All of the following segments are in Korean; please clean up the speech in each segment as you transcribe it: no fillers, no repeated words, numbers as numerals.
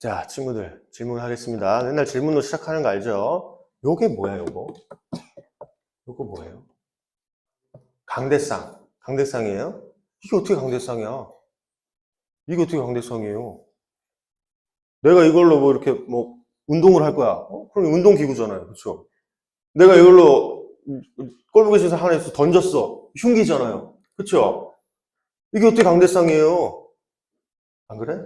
자, 친구들 질문하겠습니다. 맨날 질문으로 시작하는 거 알죠? 요게 뭐야, 요거? 요거 뭐예요? 강대상. 강대상이에요? 이게 어떻게 강대상이야? 이게 어떻게 강대상이에요? 내가 이걸로 뭐 이렇게 뭐 운동을 할 거야. 그럼 운동기구잖아요. 그렇죠? 내가 이걸로 골프 교실에서 하나에서 던졌어. 흉기잖아요. 그렇죠? 이게 어떻게 강대상이에요? 안 그래?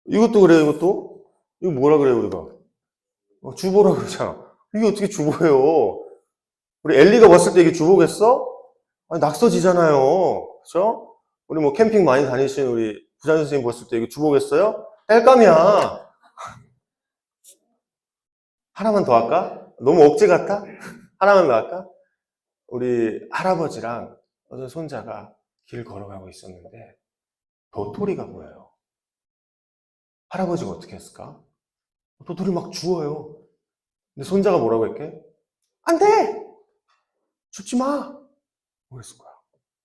이것도 그래, 이것도? 이거 뭐라 그래요, 우리가? 주보라 그러잖아. 이게 어떻게 주보예요? 우리 엘리가 봤을 때 이게 주보겠어? 아니, 낙서지잖아요. 그죠? 우리 뭐 캠핑 많이 다니시는 우리 부장 선생님 봤을 때 이게 주보겠어요? 땔감이야. 하나만 더 할까? 너무 억지 같아? 하나만 더 할까? 우리 할아버지랑 어떤 손자가 길 걸어가고 있었는데 도토리가 보여요. 할아버지가 어떻게 했을까? 도토리 막 주워요. 근데 손자가 뭐라고 했게? 안 돼! 줍지 마! 그랬을 거야.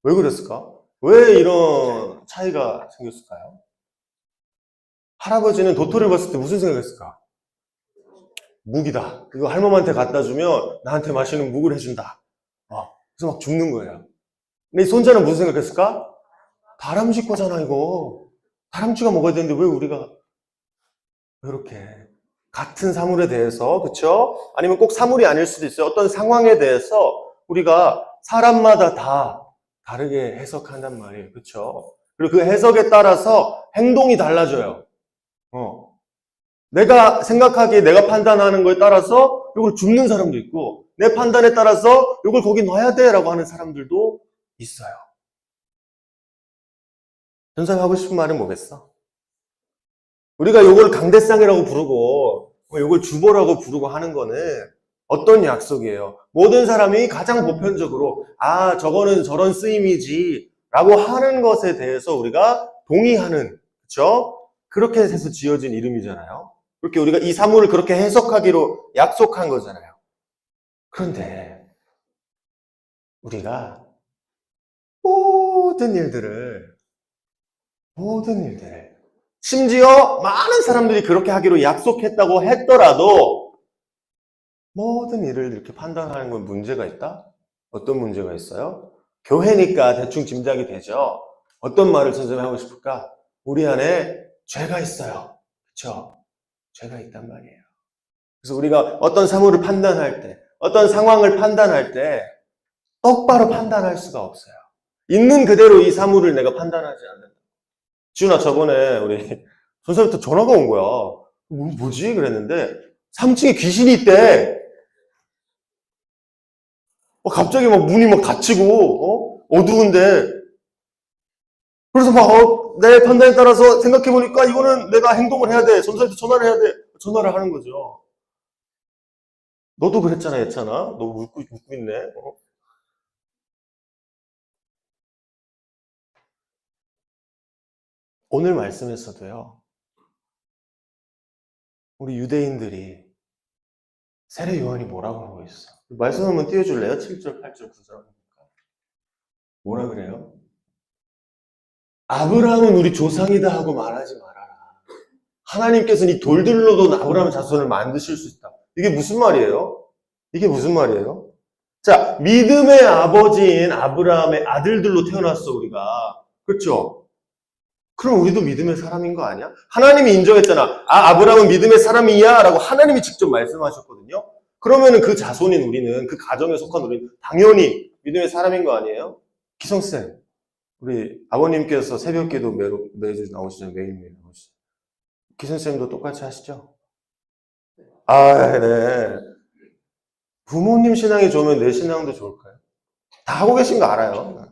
왜 그랬을까? 왜 이런 차이가 생겼을까요? 할아버지는 도토리를 봤을 때 무슨 생각했을까? 묵이다. 이거 할머니한테 갖다 주면 나한테 마시는 묵을 해준다. 그래서 막 줍는 거예요. 근데 이 손자는 무슨 생각했을까? 다람쥐 거잖아, 이거. 다람쥐가 먹어야 되는데 왜 우리가 이렇게 같은 사물에 대해서, 그쵸? 아니면 꼭 사물이 아닐 수도 있어요. 어떤 상황에 대해서 우리가 사람마다 다 다르게 해석한단 말이에요. 그쵸? 그리고 그 해석에 따라서 행동이 달라져요. 내가 생각하기에 내가 판단하는 거에 따라서 이걸 줍는 사람도 있고, 내 판단에 따라서 이걸 거기 놔야 돼 라고 하는 사람들도 있어요. 전사님 하고 싶은 말은 뭐겠어? 우리가 이걸 강대상이라고 부르고 이걸 주보라고 부르고 하는 거는 어떤 약속이에요? 모든 사람이 가장 보편적으로 저거는 저런 쓰임이지 라고 하는 것에 대해서 우리가 동의하는, 그렇죠? 그렇게 해서 지어진 이름이잖아요. 그렇게 우리가 이 사물을 그렇게 해석하기로 약속한 거잖아요. 그런데 우리가 모든 일들을 심지어 많은 사람들이 그렇게 하기로 약속했다고 했더라도 모든 일을 이렇게 판단하는 건 문제가 있다? 어떤 문제가 있어요? 교회니까 대충 짐작이 되죠. 어떤 말을 선생님이 하고 싶을까? 우리 안에 죄가 있어요. 그렇죠? 죄가 있단 말이에요. 그래서 우리가 어떤 사물을 판단할 때, 어떤 상황을 판단할 때 똑바로 판단할 수가 없어요. 있는 그대로 이 사물을 내가 판단하지 않는다. 지훈아, 저번에 우리 선생님부터 전화가 온 거야. 뭐지? 그랬는데 3층에 귀신이 있대. 갑자기 막 문이 막 닫히고 어두운데, 그래서 막 내 판단에 따라서 생각해보니까 이거는 내가 행동을 해야 돼. 전사한테 전화를 해야 돼. 전화를 하는 거죠. 너도 그랬잖아, 예찬아. 너 웃고 있네. 오늘 말씀에서도요, 우리 유대인들이 세례 요한이 뭐라고 하고 있어? 말씀 한번 띄워줄래요? 7절, 8절, 9절. 뭐라 그래요? 아브라함은 우리 조상이다 하고 말하지 말아라. 하나님께서는 이 돌들로도 아브라함 자손을 만드실 수 있다. 이게 무슨 말이에요? 이게 무슨 말이에요? 자, 믿음의 아버지인 아브라함의 아들들로 태어났어, 우리가. 그렇죠? 그럼 우리도 믿음의 사람인 거 아니야? 하나님이 인정했잖아. 아브라함은 믿음의 사람이야 라고 하나님이 직접 말씀하셨거든요. 그러면은 그 자손인 우리는, 그 가정에 속한 우리는 당연히 믿음의 사람인 거 아니에요? 기성쌤, 우리 아버님께서 새벽기도 매주 나오시잖아요. 매일매일 나오시죠. 기성쌤도 똑같이 하시죠? 네. 부모님 신앙이 좋으면 내 신앙도 좋을까요? 다 하고 계신 거 알아요.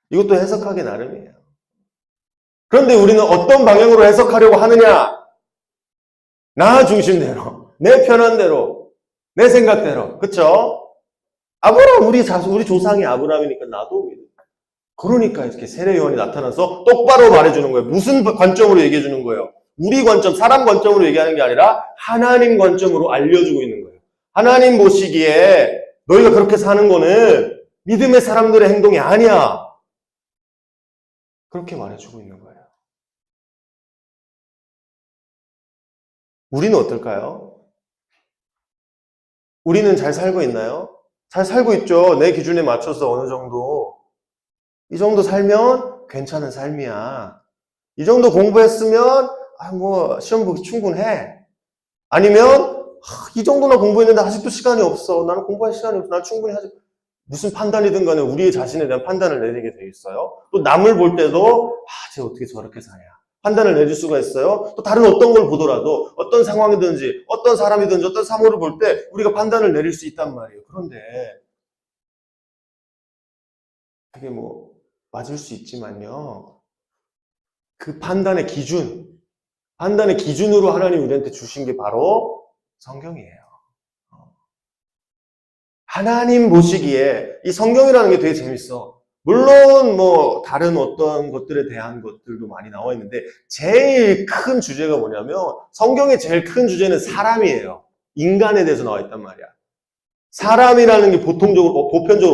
이것도 해석하기 나름이에요. 그런데 우리는 어떤 방향으로 해석하려고 하느냐? 나 중심대로, 내 편한 대로, 내 생각대로. 그쵸? 아브라함, 우리 조상이 아브라함이니까 나도 믿어. 그러니까 이렇게 세례 요한이 나타나서 똑바로 말해주는 거예요. 무슨 관점으로 얘기해주는 거예요? 우리 관점, 사람 관점으로 얘기하는 게 아니라 하나님 관점으로 알려주고 있는 거예요. 하나님 보시기에 너희가 그렇게 사는 거는 믿음의 사람들의 행동이 아니야. 그렇게 말해주고 있는 거예요. 우리는 어떨까요? 우리는 잘 살고 있나요? 잘 살고 있죠. 내 기준에 맞춰서 어느 정도. 이 정도 살면 괜찮은 삶이야. 이 정도 공부했으면 시험 보기 충분해. 아니면 이 정도나 공부했는데 아직도 시간이 없어. 나는 공부할 시간이 없어. 난 충분히 하지. 무슨 판단이든 간에 우리의 자신에 대한 판단을 내리게 돼 있어요. 또 남을 볼 때도 쟤 어떻게 저렇게 사냐. 판단을 내릴 수가 있어요. 또 다른 어떤 걸 보더라도 어떤 상황이든지 어떤 사람이든지 어떤 사물을 볼 때 우리가 판단을 내릴 수 있단 말이에요. 그런데 그게 맞을 수 있지만요. 그 판단의 기준으로 하나님 우리한테 주신 게 바로 성경이에요. 하나님 보시기에 이 성경이라는 게 되게 재밌어. 물론 다른 어떤 것들에 대한 것들도 많이 나와 있는데 제일 큰 주제가 뭐냐면 성경의 제일 큰 주제는 사람이에요. 인간에 대해서 나와 있단 말이야. 사람이라는 게 보편적으로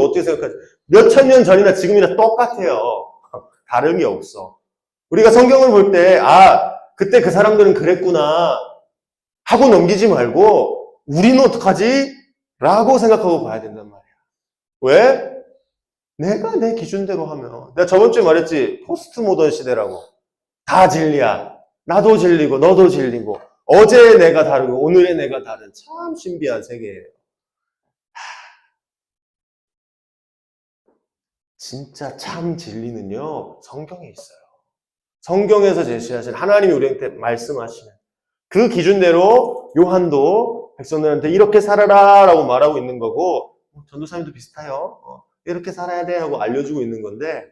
어떻게 생각하지? 몇천 년 전이나 지금이나 똑같아요. 다름이 없어. 우리가 성경을 볼 때, 그때 그 사람들은 그랬구나 하고 넘기지 말고 우리는 어떡하지? 라고 생각하고 봐야 된단 말이야. 왜? 내가 내 기준대로 하면. 내가 저번 주에 말했지. 포스트 모던 시대라고. 다 진리야. 나도 진리고 너도 진리고 어제의 내가 다르고 오늘의 내가 다른 참 신비한 세계예요. 진짜 참 진리는요. 성경에 있어요. 성경에서 제시하신 하나님이 우리한테 말씀하시는 그 기준대로 요한도 백성들한테 이렇게 살아라 라고 말하고 있는 거고 전도사님도 비슷해요. 이렇게 살아야 돼 하고 알려주고 있는 건데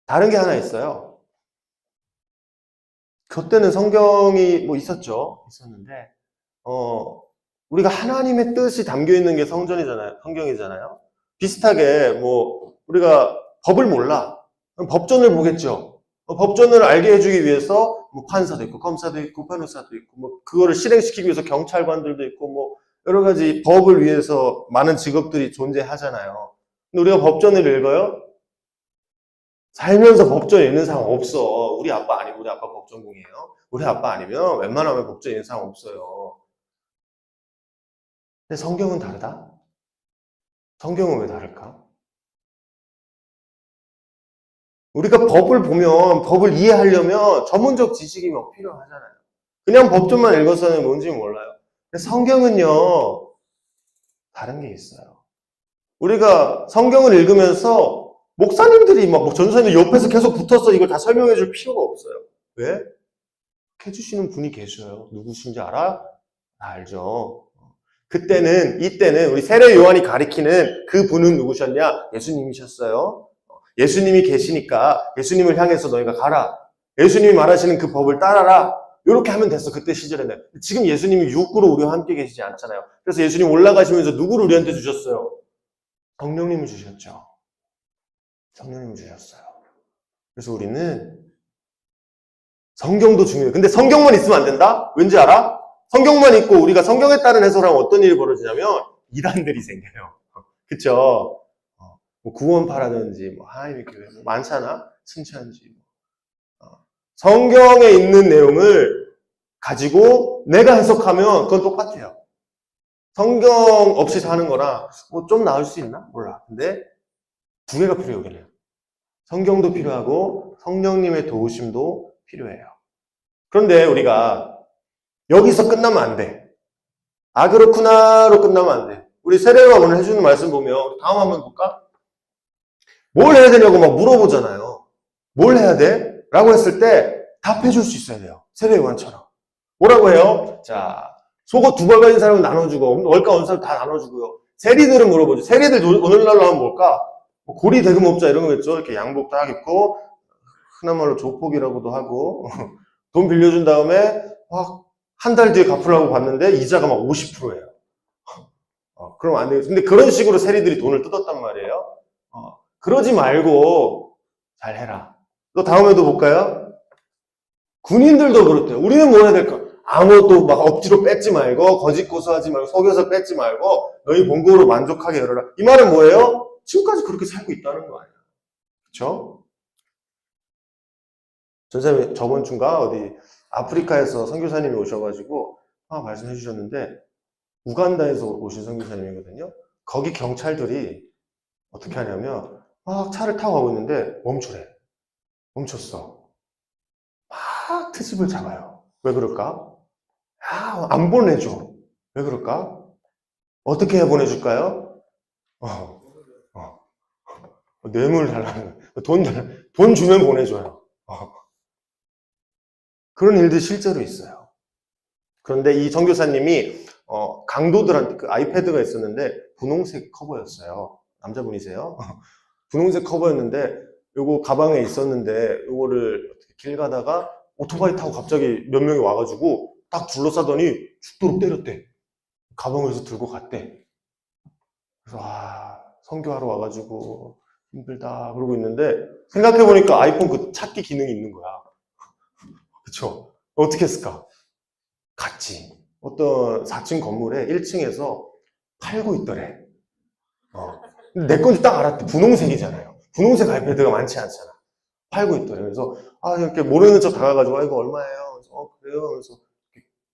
다른 게 하나 있어요. 그때는 성경이 있었는데 우리가 하나님의 뜻이 담겨 있는 게 성경이잖아요. 비슷하게 우리가 법을 몰라. 그럼 법전을 보겠죠. 법전을 알게 해주기 위해서 판사도 있고 검사도 있고 변호사도 있고 그거를 실행시키기 위해서 경찰관들도 있고 여러 가지 법을 위해서 많은 직업들이 존재하잖아요. 근데 우리가 법전을 읽어요? 살면서 법전 읽는 사람 없어. 우리 아빠 아니고 우리 아빠 법전공이에요. 우리 아빠 아니면 웬만하면 법전 읽는 사람 없어요. 근데 성경은 다르다? 성경은 왜 다를까? 우리가 법을 보면 법을 이해하려면 전문적 지식이 필요하잖아요. 그냥 법전만 읽어서는 뭔지 몰라요. 근데 성경은요 다른 게 있어요. 우리가 성경을 읽으면서 목사님들이 전도사님들 옆에서 계속 붙어서 이걸 다 설명해 줄 필요가 없어요. 왜? 해주시는 분이 계셔요. 누구신지 알아? 다 알죠. 이때는 우리 세례 요한이 가리키는 그 분은 누구셨냐? 예수님이셨어요. 예수님이 계시니까 예수님을 향해서 너희가 가라. 예수님이 말하시는 그 법을 따라라. 이렇게 하면 됐어. 그때 시절에는. 지금 예수님이 육구로 우리와 함께 계시지 않잖아요. 그래서 예수님 올라가시면서 누구를 우리한테 주셨어요? 성령님을 주셨죠. 성령님을 주셨어요. 그래서 우리는 성경도 중요해요. 근데 성경만 있으면 안 된다? 왠지 알아? 성경만 있고 우리가 성경에 따른 해석하면 어떤 일이 벌어지냐면 이단들이 생겨요. 그쵸? 구원파라든지 하나님의 교회 많잖아. 승천지. 성경에 있는 내용을 가지고 내가 해석하면 그건 똑같아요. 성경 없이 사는 거랑 좀 나을 수 있나? 몰라. 근데 두 개가 필요해요. 여기는. 성경도 필요하고 성령님의 도우심도 필요해요. 그런데 우리가 여기서 끝나면 안 돼. 그렇구나로 끝나면 안 돼. 우리 세례가 오늘 해주는 말씀 보면 다음 한번 볼까? 뭘 해야 되냐고 물어보잖아요. 뭘 해야 돼? 라고 했을 때 답해줄 수 있어야 돼요. 세례 요한처럼. 뭐라고 해요? 자, 속옷 두 벌 가진 사람은 나눠주고 월가 온 사람 다 나눠주고요. 세리들은 물어보죠. 세리들 오늘날로 하면 뭘까? 고리 대금업자 이런 거겠죠. 이렇게 양복 딱 입고 흔한 말로 조폭이라고도 하고 돈 빌려준 다음에 한 달 뒤에 갚으려고 봤는데 이자가 50%예요. 그럼 안 되겠죠. 근데 그런 식으로 세리들이 돈을 뜯었단 말이에요. 그러지 말고 잘 해라. 또 다음에도 볼까요? 군인들도 그렇대요. 우리는 뭐 해야 될까? 아무것도 억지로 뺏지 말고 거짓 고소하지 말고 속여서 뺏지 말고 너희 본고로 만족하게 열어라. 이 말은 뭐예요? 지금까지 그렇게 살고 있다는 거 아니에요. 그렇죠? 전사님 저번 주인가 어디 아프리카에서 선교사님이 오셔가지고 말씀해 주셨는데, 우간다에서 오신 선교사님이거든요. 거기 경찰들이 어떻게 하냐면 막 차를 타고 가고 있는데 멈추래. 멈췄어. 막 트집을 잡아요. 왜 그럴까? 안 보내줘. 왜 그럴까? 어떻게 해 보내줄까요? 어, 어. 뇌물 달라는 거예요. 돈 주면 보내줘요. 그런 일들이 실제로 있어요. 그런데 이 선교사님이 강도들한테 그 아이패드가 있었는데 분홍색 커버였어요. 남자분이세요. 분홍색 커버였는데 요거 가방에 있었는데 요거를 길 가다가 오토바이 타고 갑자기 몇 명이 와가지고 딱 둘러싸더니 죽도록 때렸대. 가방을 해서 들고 갔대. 그래서 선교하러 와가지고 힘들다 그러고 있는데 생각해보니까 아이폰 그 찾기 기능이 있는 거야. 그쵸? 어떻게 했을까? 갔지. 어떤 4층 건물에 1층에서 팔고 있더래. 근데 내 건지 딱 알았대. 분홍색이잖아요. 분홍색 아이패드가 많지 않잖아. 팔고 있더래. 그래서 이렇게 모르는 척 다가가지고 이거 얼마예요? 그래서 그래요. 그래서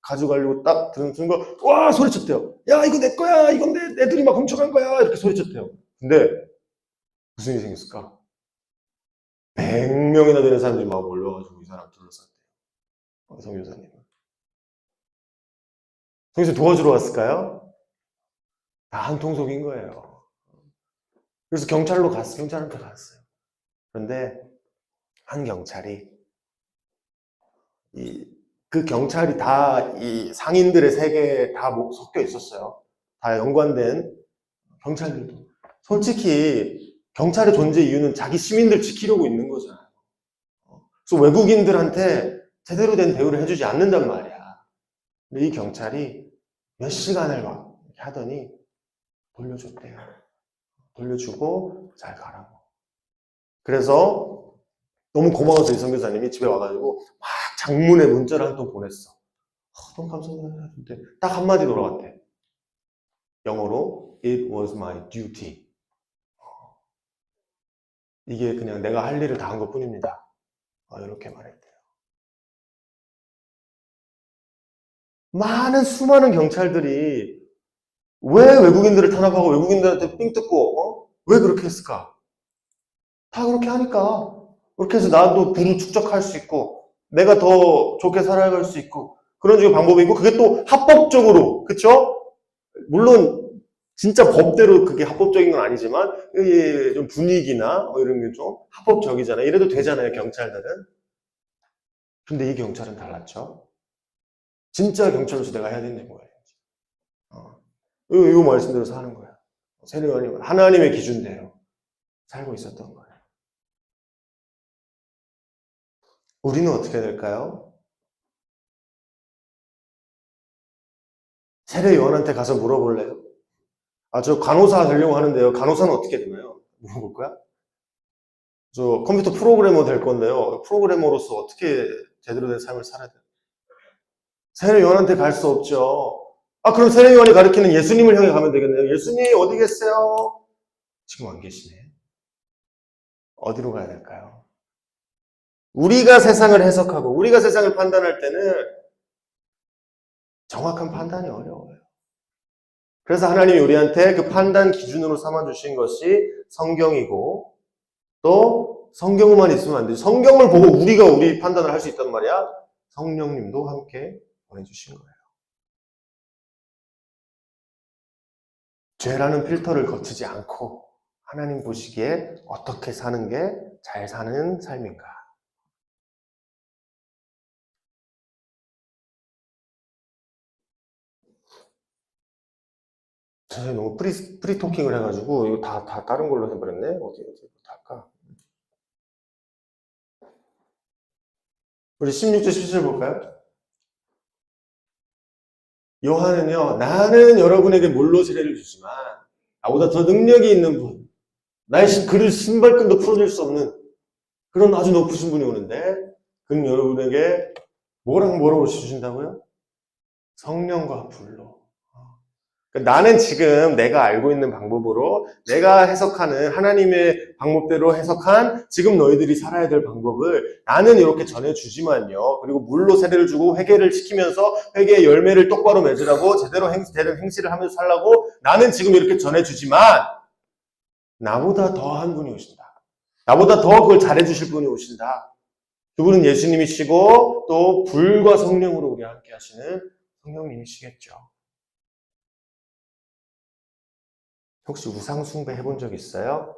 가져가려고 딱 드는 순간 와 소리쳤대요. 야 이거 내 거야. 이건 애들이 막 훔쳐간 거야. 이렇게 소리쳤대요. 근데 무슨 일이 생겼을까? 100명이나 되는 사람들이 막 몰려가지고 이 사람 둘러쌌대요. 선교사님은. 선교사 도와주러 왔을까요? 다 한통속인 거예요. 그래서 경찰한테 갔어요. 그런데 한 경찰이 그 경찰이 다 이 상인들의 세계에 다 섞여 있었어요. 다 연관된 경찰들도. 솔직히 경찰의 존재 이유는 자기 시민들 지키려고 있는 거잖아요. 그래서 외국인들한테 제대로 된 대우를 해주지 않는단 말이야. 근데 이 경찰이 몇 시간을 막 하더니 돌려줬대요. 돌려주고 잘 가라고. 그래서 너무 고마워서 이 선교사님이 집에 와가지고 막 장문의 문자를 한 통 보냈어. 너무 감사합니다. 딱 한마디 돌아갔대. 영어로 It was my duty. 이게 그냥 내가 할 일을 다 한 것 뿐입니다. 이렇게 말했대요. 수많은 경찰들이 왜 외국인들을 탄압하고 외국인들한테 삥 뜯고 왜 그렇게 했을까? 다 그렇게 하니까. 그렇게 해서 나도 부를 축적할 수 있고 내가 더 좋게 살아갈 수 있고 그런 식의 방법이 있고 그게 또 합법적으로 그쵸? 물론 진짜 법대로 그게 합법적인 건 아니지만 좀 분위기나 이런 게 좀 합법적이잖아요. 이래도 되잖아요, 경찰들은. 근데 이 경찰은 달랐죠. 진짜 경찰로서 내가 해야 되는 거예요. 이 말씀대로 사는 거야. 세례요한이 하나님의 기준대로 살고 있었던 거예요. 우리는 어떻게 될까요? 세례요한한테 가서 물어볼래요? 저 간호사 되려고 하는데요. 간호사는 어떻게 되나요? 물어볼 거야? 저 컴퓨터 프로그래머 될 건데요. 프로그래머로서 어떻게 제대로 된 삶을 살아야 돼요? 세례요한한테 갈 수 없죠. 그럼 세례요한이 가르치는 예수님을 향해 가면 되겠네요. 예수님 어디 계세요? 지금 안 계시네. 어디로 가야 될까요? 우리가 세상을 해석하고 우리가 세상을 판단할 때는 정확한 판단이 어려워요. 그래서 하나님이 우리한테 그 판단 기준으로 삼아주신 것이 성경이고 또 성경만 있으면 안 되죠. 성경을 보고 우리가 우리 판단을 할 수 있단 말이야. 성령님도 함께 보내주신 거예요. 죄라는 필터를 거치지 않고 하나님 보시기에 어떻게 사는 게 잘 사는 삶인가. 선생님 너무 프리토킹을 해가지고 이거 다 다른 걸로 해버렸네. 어디 할까? 우리 16절 17절 볼까요? 요한은요, 나는 여러분에게 물로 세례를 주지만 나보다 더 능력이 있는 분, 그를 신발끈도 풀어줄 수 없는 그런 아주 높으신 분이 오는데 그는 여러분에게 뭐라고 주신다고요? 성령과 불로. 그러니까 나는 지금 내가 알고 있는 방법으로 내가 해석하는 하나님의 방법대로 해석한 지금 너희들이 살아야 될 방법을 나는 이렇게 전해주지만요. 그리고 물로 세례를 주고 회개를 시키면서 회개의 열매를 똑바로 맺으라고 제대로 되는 행실을 하면서 살라고 나는 지금 이렇게 전해주지만 나보다 더 한 분이 오신다. 나보다 더 그걸 잘해주실 분이 오신다. 그분은 예수님이시고 또 불과 성령으로 우리와 함께 하시는 성령님이시겠죠. 혹시 우상숭배 해본 적 있어요?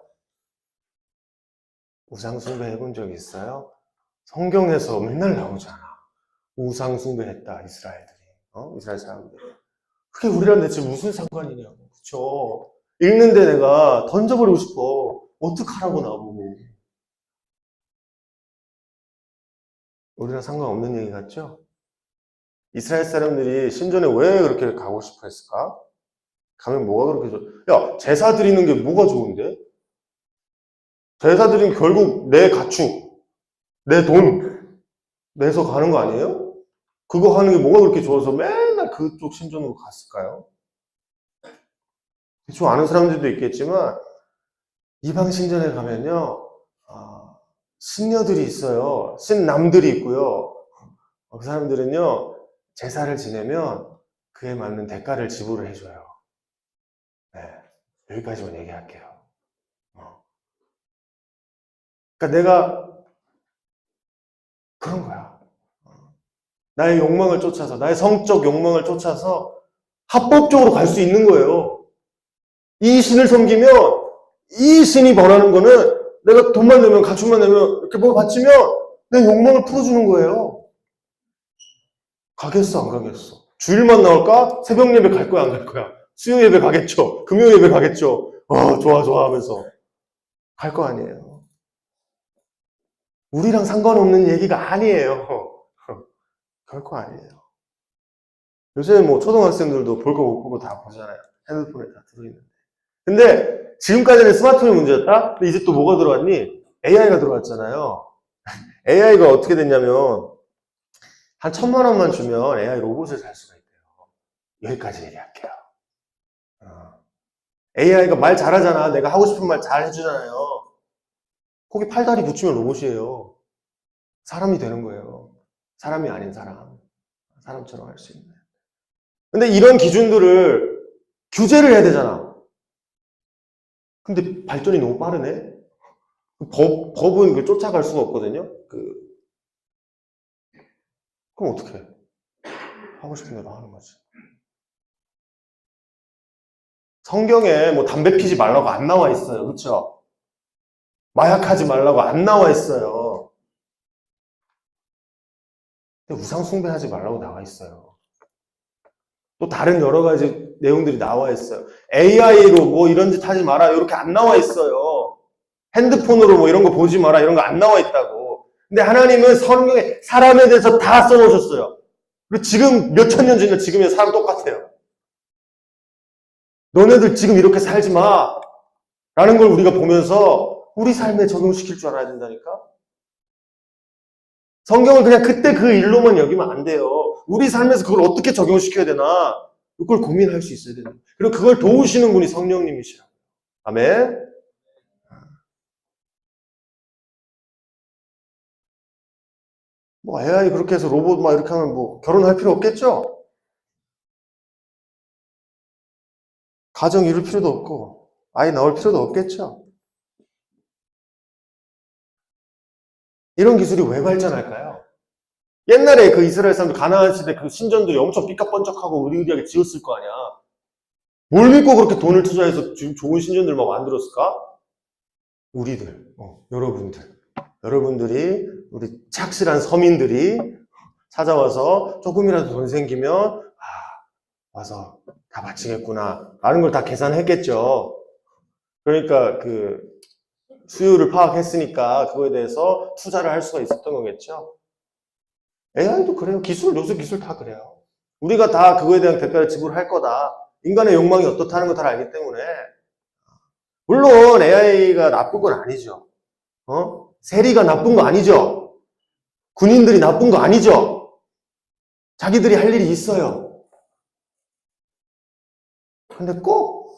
우상숭배 해본 적 있어요? 성경에서 맨날 나오잖아. 우상숭배 했다, 이스라엘들이. 이스라엘 사람들이. 그게 우리랑 대체 무슨 상관이냐고. 그쵸? 읽는데 내가 던져버리고 싶어. 어떡하라고 나보고. 우리랑 상관없는 얘기 같죠? 이스라엘 사람들이 신전에 왜 그렇게 가고 싶어 했을까? 가면 뭐가 그렇게 야, 제사 드리는 게 뭐가 좋은데? 제사 드리는 결국 내 가축, 내 돈 내서 가는 거 아니에요? 그거 하는 게 뭐가 그렇게 좋아서 맨날 그쪽 신전으로 갔을까요? 대충 아는 사람들도 있겠지만 이방 신전에 가면요 신녀들이 있어요. 신남들이 있고요. 그 사람들은요 제사를 지내면 그에 맞는 대가를 지불을 해줘요. 네, 여기까지만 얘기할게요. 그러니까 내가 그런 거야. 나의 욕망을 쫓아서, 나의 성적 욕망을 쫓아서 합법적으로 갈 수 있는 거예요. 이 신을 섬기면 이 신이 벌하는 거는 내가 돈만 내면, 가축만 내면 이렇게 뭐 바치면 내 욕망을 풀어주는 거예요. 가겠어, 안 가겠어? 주일만 나올까? 새벽 예배 갈 거야, 안 갈 거야? 수요 예배 가겠죠? 금요 예배 가겠죠? 좋아, 좋아 하면서 갈 거 아니에요. 우리랑 상관없는 얘기가 아니에요. 결코 아니에요. 요새 뭐 초등학생들도 볼 거 못 보고 다 보잖아요. 핸드폰에 다 들어있는데. 근데 지금까지는 스마트폰이 문제였다? 근데 이제 또 뭐가 들어왔니? AI가 들어왔잖아요. AI가 어떻게 됐냐면 한 1,000만 원만 주면 AI 로봇을 살 수가 있대요. 여기까지 얘기할게요. AI가 말 잘하잖아. 내가 하고 싶은 말 잘 해주잖아요. 거기 팔다리 붙이면 로봇이에요. 사람이 되는 거예요. 사람이 아닌 사람. 사람처럼 할 수 있는. 근데 이런 기준들을 규제를 해야 되잖아. 근데 발전이 너무 빠르네? 법은 쫓아갈 수가 없거든요? 그럼 어떻게 해? 하고 싶은 대로 하는 거지. 성경에 뭐 담배 피지 말라고 안 나와 있어요. 그쵸? 마약하지 말라고 안 나와 있어요. 근데 우상숭배하지 말라고 나와 있어요. 또 다른 여러 가지 내용들이 나와 있어요. AI로 뭐 이런 짓 하지 마라 이렇게 안 나와 있어요. 핸드폰으로 뭐 이런 거 보지 마라 이런 거 안 나와 있다고. 근데 하나님은 성경에 사람에 대해서 다 써놓으셨어요. 그리고 지금 몇천 년 전이나 지금의 사람 똑같아요. 너네들 지금 이렇게 살지 마 라는 걸 우리가 보면서 우리 삶에 적용시킬 줄 알아야 된다니까. 성경을 그냥 그때 그 일로만 여기면 안 돼요. 우리 삶에서 그걸 어떻게 적용시켜야 되나 그걸 고민할 수 있어야 돼요. 그리고 그걸 도우시는 분이 성령님이시라. 아멘. 뭐 AI 그렇게 해서 로봇 막 이렇게 하면 뭐 결혼할 필요 없겠죠? 가정 이룰 필요도 없고 아이 낳을 필요도 없겠죠? 이런 기술이 왜 발전할까요? 옛날에 그 이스라엘 사람들 가나안 시대 그 신전들이 엄청 삐까뻔쩍하고 의리의리하게 지었을 거 아니야. 뭘 믿고 그렇게 돈을 투자해서 좋은 신전들 막 만들었을까? 우리들, 여러분들이 우리 착실한 서민들이 찾아와서 조금이라도 돈 생기면 와서 다 바치겠구나 라는 걸 다 계산했겠죠. 그러니까 그 수요를 파악했으니까 그거에 대해서 투자를 할 수가 있었던 거겠죠. AI도 그래요. 요새 기술 다 그래요. 우리가 다 그거에 대한 대가를 지불할 거다. 인간의 욕망이 어떻다는 거 다 알기 때문에. 물론 AI가 나쁜 건 아니죠. 세리가 나쁜 거 아니죠. 군인들이 나쁜 거 아니죠. 자기들이 할 일이 있어요. 근데 꼭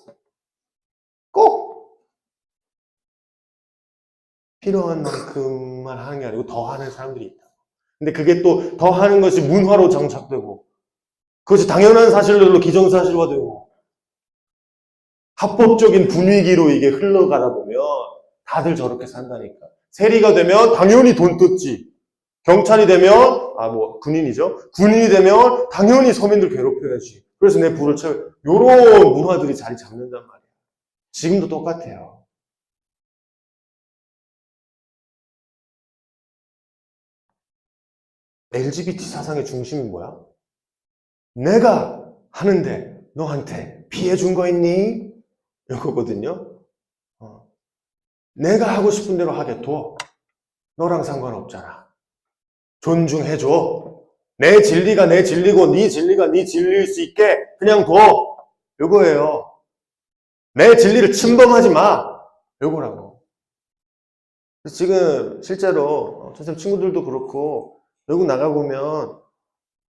필요한 만큼만 하는 게 아니고 더 하는 사람들이 있다. 근데 그게 또 더 하는 것이 문화로 정착되고 그것이 당연한 사실로 기정사실화되고 합법적인 분위기로 이게 흘러가다 보면 다들 저렇게 산다니까. 세리가 되면 당연히 돈 뜯지. 경찰이 되면 군인이죠. 군인이 되면 당연히 서민들 괴롭혀야지. 그래서 내 부를 채워. 요런 문화들이 자리 잡는단 말이야. 지금도 똑같아요. LGBT 사상의 중심이 뭐야? 내가 하는데 너한테 피해 준 거 있니? 이거거든요. 내가 하고 싶은 대로 하게 둬. 너랑 상관없잖아. 존중해줘. 내 진리가 내 진리고 네 진리가 네 진리일 수 있게 그냥 둬. 요거예요. 내 진리를 침범하지 마. 요거라고. 지금 실제로 선생님 친구들도 그렇고 외국 나가보면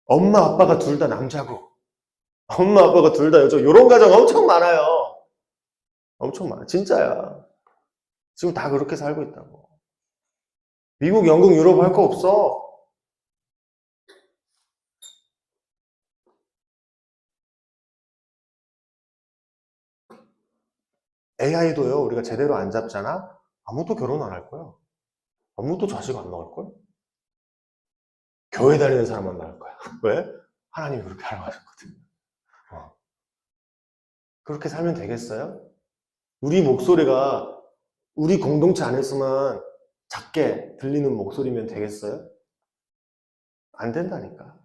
엄마 아빠가 둘 다 남자고 엄마 아빠가 둘 다 여자 요런 가정 엄청 많아요. 엄청 많아. 진짜야. 지금 다 그렇게 살고 있다고. 미국, 영국, 유럽 할 거 없어. AI도요, 우리가 제대로 안 잡잖아? 아무도 결혼 안 할 거야. 아무도 자식 안 낳을 거야. 교회 다니는 사람만 낳을 거야. 왜? 하나님이 그렇게 하라고 하셨거든. 그렇게 살면 되겠어요? 우리 목소리가 우리 공동체 안에서만 작게 들리는 목소리면 되겠어요? 안 된다니까.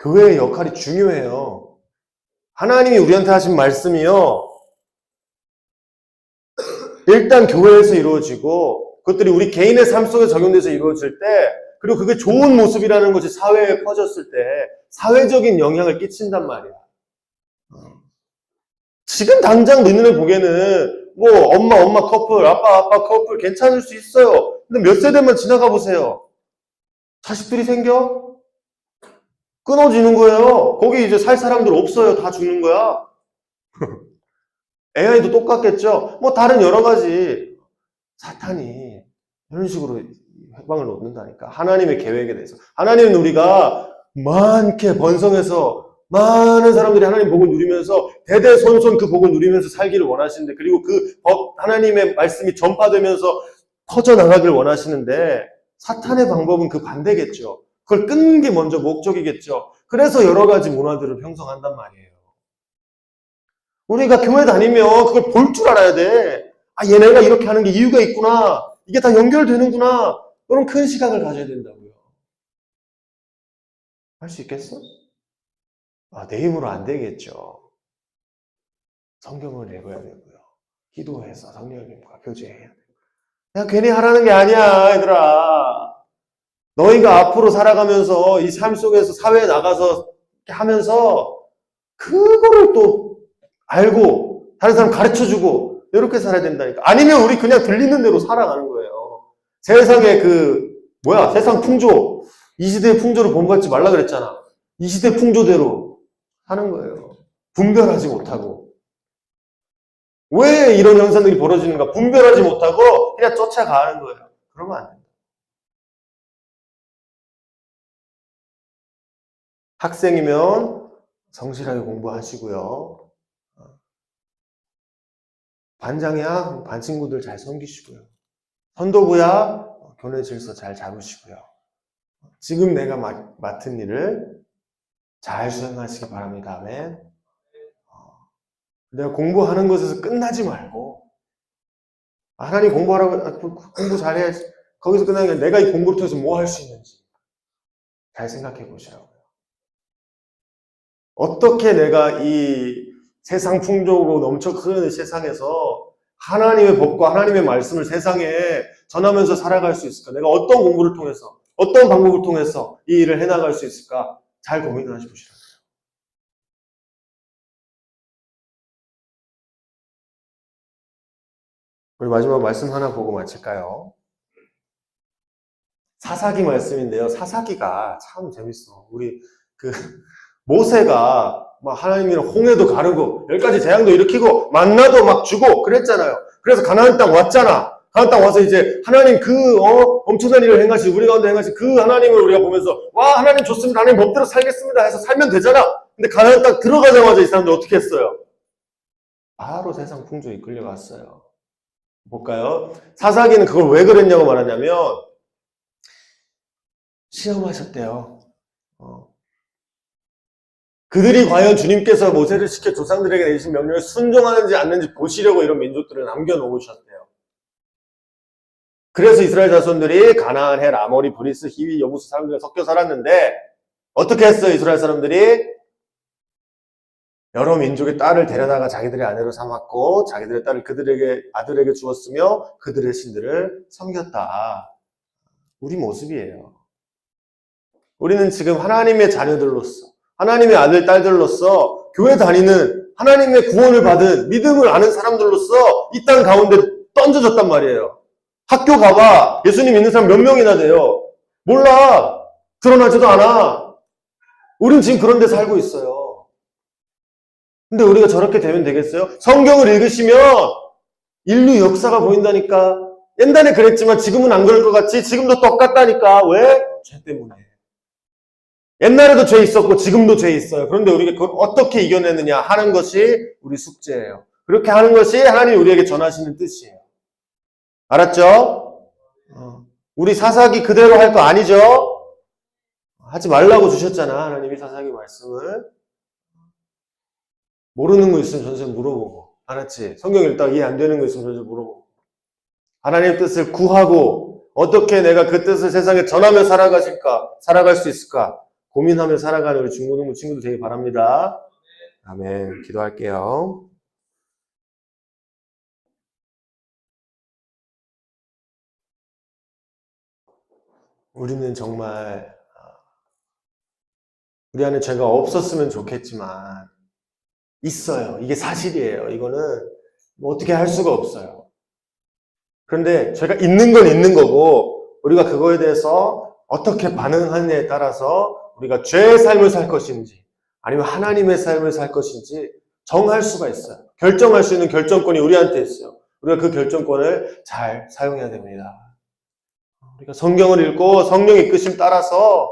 교회의 역할이 중요해요. 하나님이 우리한테 하신 말씀이요. 일단 교회에서 이루어지고 그것들이 우리 개인의 삶 속에 적용돼서 이루어질 때 그리고 그게 좋은 모습이라는 것이 사회에 퍼졌을 때 사회적인 영향을 끼친단 말이야. 지금 당장 내 눈에 보기에는 뭐 엄마 커플, 아빠 커플 괜찮을 수 있어요. 근데 몇 세대만 지나가 보세요. 자식들이 생겨? 끊어지는 거예요. 거기 이제 살 사람들 없어요. 다 죽는 거야. AI도 똑같겠죠. 뭐 다른 여러 가지 사탄이 이런 식으로 해방을 놓는다니까. 하나님의 계획에 대해서. 하나님은 우리가 많게 번성해서 많은 사람들이 하나님 복을 누리면서 대대손손 그 복을 누리면서 살기를 원하시는데 그리고 그 하나님의 말씀이 전파되면서 퍼져나가기를 원하시는데 사탄의 방법은 그 반대겠죠. 그걸 끊는 게 먼저 목적이겠죠. 그래서 여러 가지 문화들을 형성한단 말이에요. 우리가 교회 다니면 그걸 볼 줄 알아야 돼. 아, 얘네가 이렇게 하는 게 이유가 있구나. 이게 다 연결되는구나. 그런 큰 시각을 가져야 된다고요. 할 수 있겠어? 내 힘으로 안 되겠죠. 성경을 읽어야 되고요. 기도해서 성령님과 교제해야 되고. 그냥 괜히 하라는 게 아니야, 얘들아. 너희가 앞으로 살아가면서 이 삶 속에서 사회에 나가서 하면서 그거를 또 알고 다른 사람 가르쳐주고 이렇게 살아야 된다니까. 아니면 우리 그냥 들리는 대로 살아가는 거예요. 세상에 세상 풍조, 이 시대의 풍조를 본받지 말라 그랬잖아. 이 시대 풍조대로 하는 거예요. 분별하지 못하고. 왜 이런 현상들이 벌어지는가? 분별하지 못하고 그냥 쫓아가는 거예요. 그러면 안 된다. 학생이면 성실하게 공부하시고요. 반장이야 반 친구들 잘 섬기시고요. 선도부야 교내 질서 잘 잡으시고요. 지금 내가 맡은 일을 잘 수행하시기 바랍니다. 아멘. 내가 공부하는 것에서 끝나지 말고 하나님 공부하라고 공부 잘해야지. 거기서 끝나는 게 내가 이 공부를 통해서 뭐 할 수 있는지 잘 생각해 보시라고요. 어떻게 내가 이 세상 풍조로 넘쳐 흐르는 세상에서 하나님의 법과 하나님의 말씀을 세상에 전하면서 살아갈 수 있을까? 내가 어떤 공부를 통해서, 어떤 방법을 통해서 이 일을 해나갈 수 있을까? 잘 고민을 하시보시라고요. 우리 마지막 말씀 하나 보고 마칠까요? 사사기 말씀인데요. 사사기가 참 재밌어. 우리 모세가 막 하나님이랑 홍해도 가르고 10가지 재앙도 일으키고 만나도 막 주고 그랬잖아요. 그래서 가나안 땅 왔잖아. 가나안 땅 와서 이제 하나님 엄청난 일을 행하시 우리 가운데 행하신 그 하나님을 우리가 보면서 와 하나님 좋습니다. 하나님 법대로 살겠습니다 해서 살면 되잖아. 근데 가나안 땅 들어가자마자 이 사람들 어떻게 했어요? 바로 세상 풍조에 끌려갔어요. 볼까요? 사사기는 그걸 왜 그랬냐고 말하냐면 시험하셨대요. 그들이 과연 주님께서 모세를 시켜 조상들에게 내리신 명령을 순종하는지 않는지 보시려고 이런 민족들을 남겨놓으셨대요. 그래서 이스라엘 자손들이 가나안, 헷, 아모리, 브리스, 히위, 여부스 사람들과 섞여 살았는데 어떻게 했어요? 이스라엘 사람들이 여러 민족의 딸을 데려다가 자기들의 아내로 삼았고 자기들의 딸을 그들에게 아들에게 주었으며 그들의 신들을 섬겼다. 우리 모습이에요. 우리는 지금 하나님의 자녀들로서 하나님의 아들, 딸들로서 교회 다니는 하나님의 구원을 받은 믿음을 아는 사람들로서 이 땅 가운데 던져졌단 말이에요. 학교 가봐. 예수님 믿는 사람 몇 명이나 돼요? 몰라. 드러나지도 않아. 우린 지금 그런 데 살고 있어요. 근데 우리가 저렇게 되면 되겠어요? 성경을 읽으시면 인류 역사가 보인다니까. 옛날에 그랬지만 지금은 안 그럴 것 같지? 지금도 똑같다니까. 왜? 죄 때문에. 옛날에도 죄 있었고 지금도 죄 있어요. 그런데 우리가 그걸 어떻게 이겨내느냐 하는 것이 우리 숙제예요. 그렇게 하는 것이 하나님이 우리에게 전하시는 뜻이에요. 알았죠? 우리 사사기 그대로 할 거 아니죠? 하지 말라고 주셨잖아. 하나님이 사사기 말씀을. 모르는 거 있으면 전생 물어보고. 알았지? 성경 읽다가 이해 안 되는 거 있으면 전생 물어보고. 하나님의 뜻을 구하고 어떻게 내가 그 뜻을 세상에 전하며 살아갈 수 있을까? 고민하며 살아가는 우리 중고등부 친구들 되길 바랍니다. 아멘. 기도할게요. 우리는 정말 우리 안에 죄가 없었으면 좋겠지만 있어요. 이게 사실이에요. 이거는 뭐 어떻게 할 수가 없어요. 그런데 죄가 있는 건 있는 거고 우리가 그거에 대해서 어떻게 반응하느냐에 따라서 우리가 죄의 삶을 살 것인지 아니면 하나님의 삶을 살 것인지 정할 수가 있어요. 결정할 수 있는 결정권이 우리한테 있어요. 우리가 그 결정권을 잘 사용해야 됩니다. 우리가 성경을 읽고 성령의 이끄심 따라서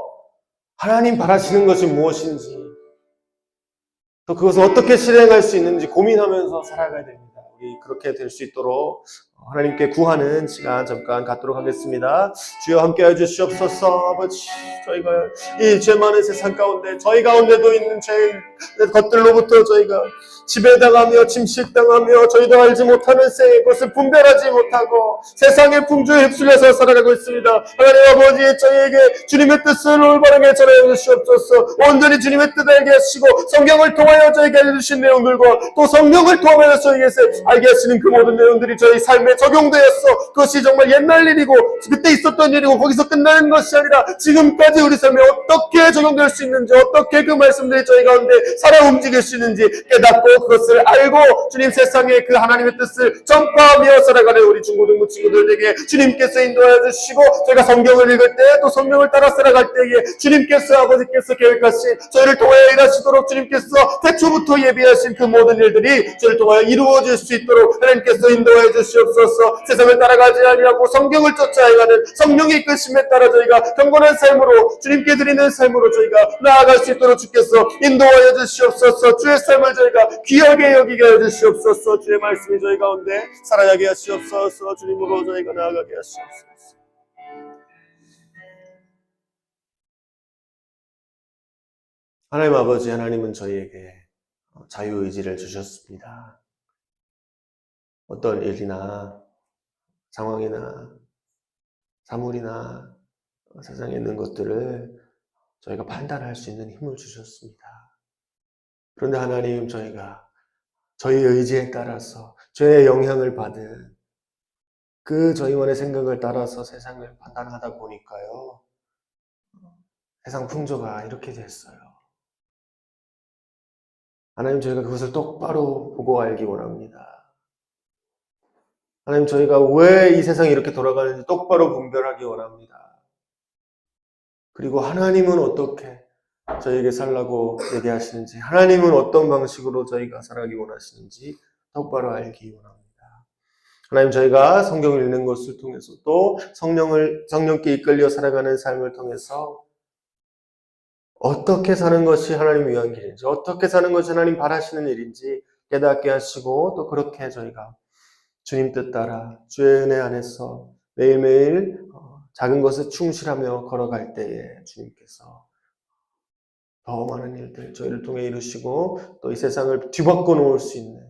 하나님 바라시는 것이 무엇인지 또 그것을 어떻게 실행할 수 있는지 고민하면서 살아가야 됩니다. 우리 그렇게 될 수 있도록 하나님께 구하는 시간 잠깐 갖도록 하겠습니다. 주여 함께해 주시옵소서. 아버지, 저희가 이 죄 많은 세상 가운데 저희 가운데도 있는 죄 것들로부터 저희가 지배당하며 침식당하며 저희도 알지 못하는 새 것을 분별하지 못하고 세상의 풍조에 휩쓸려서 살아가고 있습니다. 하나님 아버지, 저희에게 주님의 뜻을 올바르게 전하여 주시옵소서. 온전히 주님의 뜻을 알게 하시고 성경을 통하여 저에게 알려주신 내용들과 또 성령을 통하여 저에게 알게 하시는 그 모든 내용들이 저희 삶에 적용되었어. 그것이 정말 옛날 일이고 그때 있었던 일이고 거기서 끝나는 것이 아니라 지금까지 우리 삶에 어떻게 적용될 수 있는지 어떻게 그 말씀들이 저희 가운데 살아 움직일 수 있는지 깨닫고 그것을 알고 주님 세상에 그 하나님의 뜻을 전파하며 살아가는 우리 중고등부 친구들에게 주님께서 인도하여 주시고 저희가 성경을 읽을 때 또 성경을 따라 살아갈 때에 주님께서 아버지께서 계획하신 저희를 통하여 일하시도록 주님께서 태초부터 예비하신 그 모든 일들이 저희를 통하여 이루어질 수 있도록 하나님께서 인도해 주시옵소서. 세상을 따라가지 아니하고 성경을 쫓아 행하는 성령의 이끄심에 따라 저희가 경건한 삶으로 주님께 드리는 삶으로 저희가 나아갈 수 있도록 주께서 인도하여 주시옵소서. 주의 삶을 저희가 귀하게 여기게 해 주시옵소서. 주의 말씀이 저희 가운데 살아나게 하시옵소서. 주님으로 저희가 나아가게 하시옵소서. 하나님 아버지, 하나님은 저희에게 자유의지를 주셨습니다. 어떤 일이나 상황이나 사물이나 세상에 있는 것들을 저희가 판단할 수 있는 힘을 주셨습니다. 그런데 하나님, 저희가 저희의 의지에 따라서 죄의 영향을 받은 그 저희만의 생각을 따라서 세상을 판단하다 보니까요, 세상 풍조가 이렇게 됐어요. 하나님, 저희가 그것을 똑바로 보고 알기 원합니다. 하나님, 저희가 왜 이 세상이 이렇게 돌아가는지 똑바로 분별하기 원합니다. 그리고 하나님은 어떻게 저희에게 살라고 얘기하시는지, 하나님은 어떤 방식으로 저희가 살아가기 원하시는지 똑바로 알기 원합니다. 하나님, 저희가 성경을 읽는 것을 통해서 또 성령께 이끌려 살아가는 삶을 통해서 어떻게 사는 것이 하나님 위한 길인지, 어떻게 사는 것이 하나님 바라시는 일인지 깨닫게 하시고, 또 그렇게 저희가 주님 뜻 따라 주의 은혜 안에서 매일매일 작은 것에 충실하며 걸어갈 때에 주님께서 더 많은 일들 저희를 통해 이루시고, 또 이 세상을 뒤바꿔 놓을 수 있는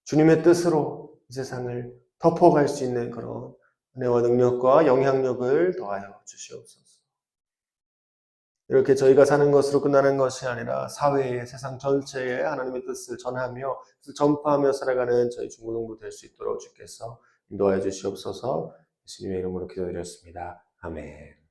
주님의 뜻으로 이 세상을 덮어갈 수 있는 그런 은혜와 능력과 영향력을 더하여 주시옵소서. 이렇게 저희가 사는 것으로 끝나는 것이 아니라 사회에, 세상 전체에 하나님의 뜻을 전하며 전파하며 살아가는 저희 중고등부 될 수 있도록 주께서 인도하여 주시옵소서. 예수님의 이름으로 기도드렸습니다. 아멘.